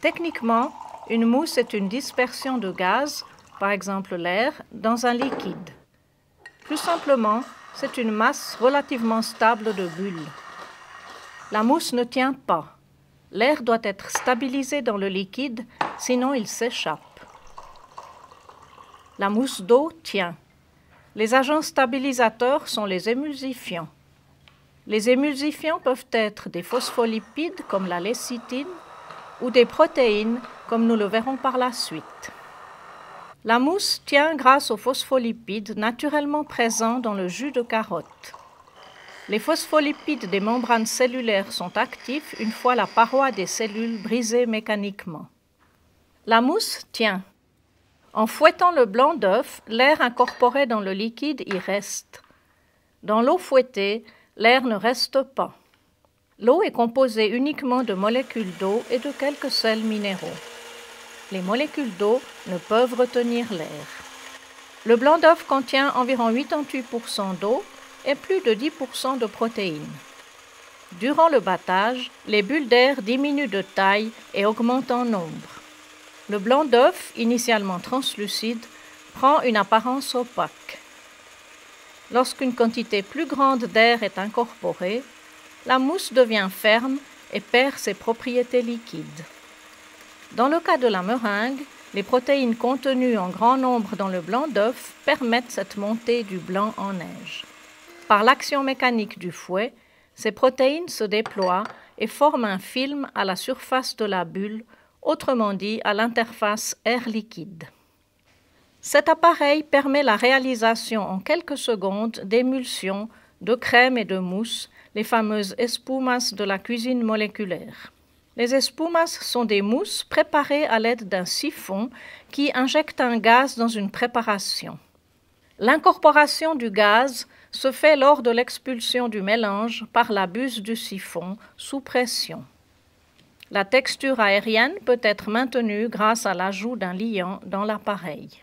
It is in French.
Techniquement, une mousse est une dispersion de gaz, par exemple l'air, dans un liquide. Plus simplement, c'est une masse relativement stable de bulles. La mousse ne tient pas. L'air doit être stabilisé dans le liquide, sinon il s'échappe. La mousse d'eau tient. Les agents stabilisateurs sont les émulsifiants. Les émulsifiants peuvent être des phospholipides comme la lécithine ou des protéines comme nous le verrons par la suite. La mousse tient grâce aux phospholipides naturellement présents dans le jus de carotte. Les phospholipides des membranes cellulaires sont actifs une fois la paroi des cellules brisée mécaniquement. La mousse tient. En fouettant le blanc d'œuf, l'air incorporé dans le liquide y reste. Dans l'eau fouettée, l'air ne reste pas. L'eau est composée uniquement de molécules d'eau et de quelques sels minéraux. Les molécules d'eau ne peuvent retenir l'air. Le blanc d'œuf contient environ 88% d'eau et plus de 10% de protéines. Durant le battage, les bulles d'air diminuent de taille et augmentent en nombre. Le blanc d'œuf, initialement translucide, prend une apparence opaque. Lorsqu'une quantité plus grande d'air est incorporée, la mousse devient ferme et perd ses propriétés liquides. Dans le cas de la meringue, les protéines contenues en grand nombre dans le blanc d'œuf permettent cette montée du blanc en neige. Par l'action mécanique du fouet, ces protéines se déploient et forment un film à la surface de la bulle, autrement dit à l'interface air-liquide. Cet appareil permet la réalisation en quelques secondes d'émulsions, de crème et de mousse, les fameuses espumas de la cuisine moléculaire. Les espumas sont des mousses préparées à l'aide d'un siphon qui injecte un gaz dans une préparation. L'incorporation du gaz se fait lors de l'expulsion du mélange par la buse du siphon sous pression. La texture aérienne peut être maintenue grâce à l'ajout d'un liant dans l'appareil.